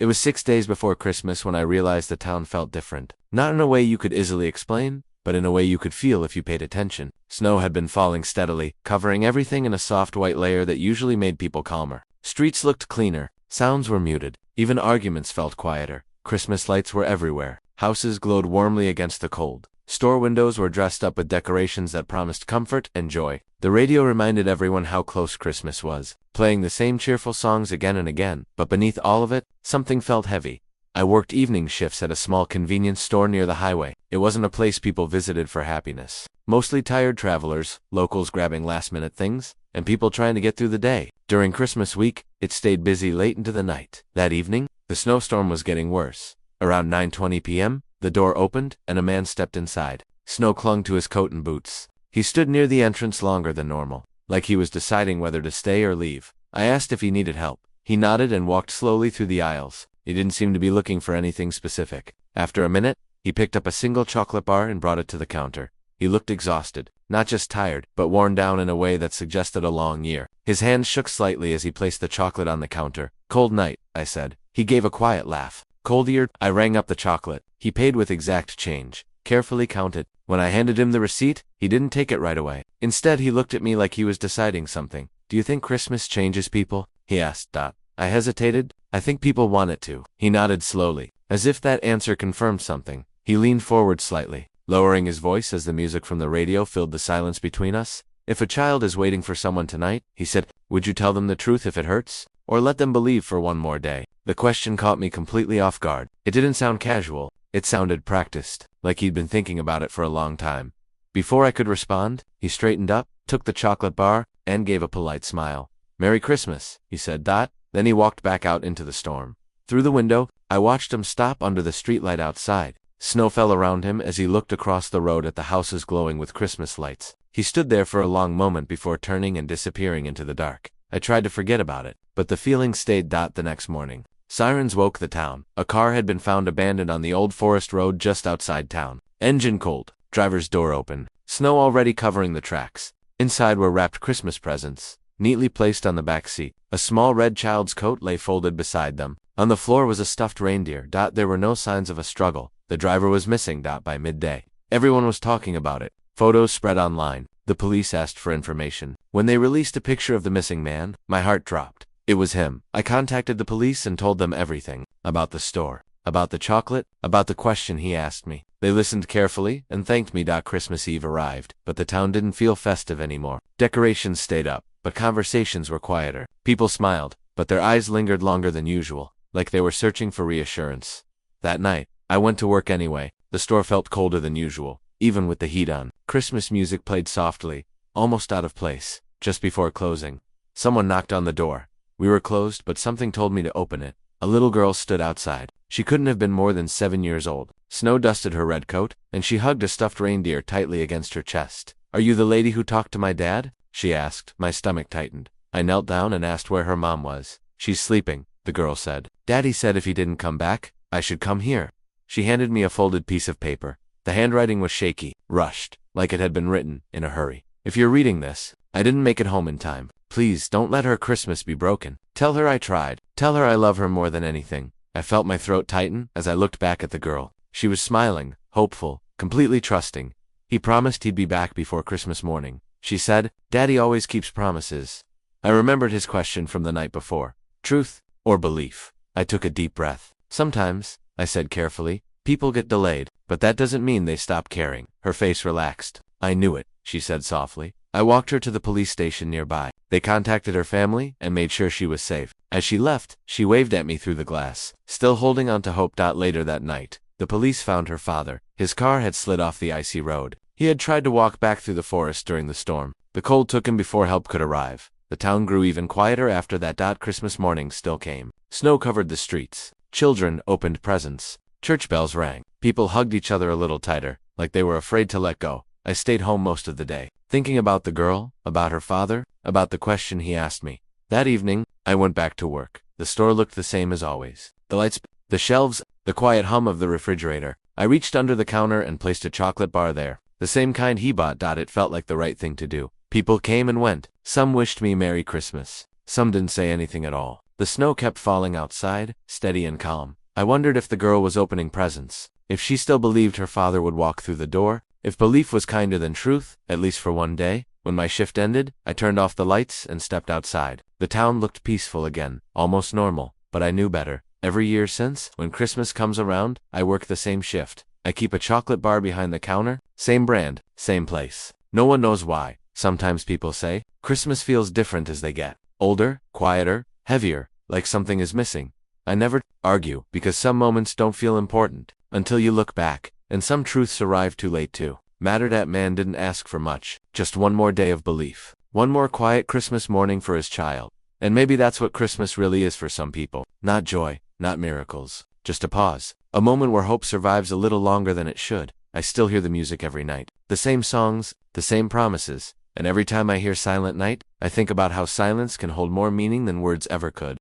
It was 6 days before Christmas when I realized the town felt different. Not in a way you could easily explain, but in a way you could feel if you paid attention. Snow had been falling steadily, covering everything in a soft white layer that usually made people calmer. Streets looked cleaner, sounds were muted, even arguments felt quieter. Christmas lights were everywhere. Houses glowed warmly against the cold. Store windows were dressed up with decorations that promised comfort and joy. The radio reminded everyone how close Christmas was, playing the same cheerful songs again and again, but beneath all of it, something felt heavy. I worked evening shifts at a small convenience store near the highway. It wasn't a place people visited for happiness. Mostly tired travelers, locals grabbing last-minute things, and people trying to get through the day. During Christmas week, it stayed busy late into the night. That evening, the snowstorm was getting worse. Around 9:20 p.m., the door opened, and a man stepped inside. Snow clung to his coat and boots. He stood near the entrance longer than normal, like he was deciding whether to stay or leave. I asked if he needed help. He nodded and walked slowly through the aisles. He didn't seem to be looking for anything specific. After a minute, he picked up a single chocolate bar and brought it to the counter. He looked exhausted, not just tired, but worn down in a way that suggested a long year. His hands shook slightly as he placed the chocolate on the counter. "Cold night," I said. He gave a quiet laugh. "Cold ear." I rang up the chocolate. He paid with exact change, carefully counted. When I handed him the receipt, he didn't take it right away. Instead, he looked at me like he was deciding something. "Do you think Christmas changes people?" he asked. I hesitated. "I think people want it to." He nodded slowly, as if that answer confirmed something. He leaned forward slightly, lowering his voice as the music from the radio filled the silence between us. "If a child is waiting for someone tonight," he said, "would you tell them the truth if it hurts? Or let them believe for one more day?" The question caught me completely off guard. It didn't sound casual. It sounded practiced, like he'd been thinking about it for a long time. Before I could respond, he straightened up, took the chocolate bar, and gave a polite smile. "Merry Christmas," he said. Then he walked back out into the storm. Through the window, I watched him stop under the streetlight outside. Snow fell around him as he looked across the road at the houses glowing with Christmas lights. He stood there for a long moment before turning and disappearing into the dark. I tried to forget about it, but the feeling stayed. The next morning, sirens woke the town. A car had been found abandoned on the old forest road just outside town. Engine cold, driver's door open, snow already covering the tracks. Inside were wrapped Christmas presents, neatly placed on the back seat. A small red child's coat lay folded beside them. On the floor was a stuffed reindeer. There were no signs of a struggle. The driver was missing. By midday, everyone was talking about it. Photos spread online. The police asked for information. When they released a picture of the missing man, my heart dropped. It was him. I contacted the police and told them everything. About the store, about the chocolate, about the question he asked me. They listened carefully and thanked me. Christmas Eve arrived, but the town didn't feel festive anymore. Decorations stayed up, but conversations were quieter. People smiled, but their eyes lingered longer than usual, like they were searching for reassurance. That night, I went to work anyway. The store felt colder than usual, even with the heat on. Christmas music played softly, almost out of place. Just before closing, someone knocked on the door. We were closed, but something told me to open it. A little girl stood outside. She couldn't have been more than 7 years old. Snow dusted her red coat, and she hugged a stuffed reindeer tightly against her chest. "Are you the lady who talked to my dad?" she asked. My stomach tightened. I knelt down and asked where her mom was. "She's sleeping," the girl said. "Daddy said if he didn't come back, I should come here." She handed me a folded piece of paper. The handwriting was shaky, rushed, like it had been written in a hurry. "If you're reading this, I didn't make it home in time. Please don't let her Christmas be broken. Tell her I tried. Tell her I love her more than anything." I felt my throat tighten as I looked back at the girl. She was smiling, hopeful, completely trusting. "He promised he'd be back before Christmas morning," she said. "Daddy always keeps promises." I remembered his question from the night before. Truth or belief? I took a deep breath. "Sometimes," I said carefully, "people get delayed, but that doesn't mean they stop caring." Her face relaxed. "I knew it," she said softly. I walked her to the police station nearby. They contacted her family and made sure she was safe. As she left, she waved at me through the glass, still holding on to hope. Later that night, the police found her father. His car had slid off the icy road. He had tried to walk back through the forest during the storm. The cold took him before help could arrive. The town grew even quieter after that. Christmas morning still came. Snow covered the streets. Children opened presents. Church bells rang. People hugged each other a little tighter, like they were afraid to let go. I stayed home most of the day, thinking about the girl, about her father, about the question he asked me. That evening, I went back to work. The store looked the same as always. The lights, the shelves, the quiet hum of the refrigerator. I reached under the counter and placed a chocolate bar there. The same kind he bought. It felt like the right thing to do. People came and went. Some wished me Merry Christmas. Some didn't say anything at all. The snow kept falling outside, steady and calm. I wondered if the girl was opening presents, if she still believed her father would walk through the door, if belief was kinder than truth, at least for one day. When my shift ended, I turned off the lights and stepped outside. The town looked peaceful again, almost normal, but I knew better. Every year since, when Christmas comes around, I work the same shift. I keep a chocolate bar behind the counter, same brand, same place. No one knows why. Sometimes people say, Christmas feels different as they get older, quieter, heavier, like something is missing. I never argue, because some moments don't feel important until you look back, and some truths arrive too late too. That man didn't ask for much, just one more day of belief. One more quiet Christmas morning for his child. And maybe that's what Christmas really is for some people. Not joy, not miracles. Just a pause. A moment where hope survives a little longer than it should. I still hear the music every night. The same songs, the same promises. And every time I hear Silent Night, I think about how silence can hold more meaning than words ever could.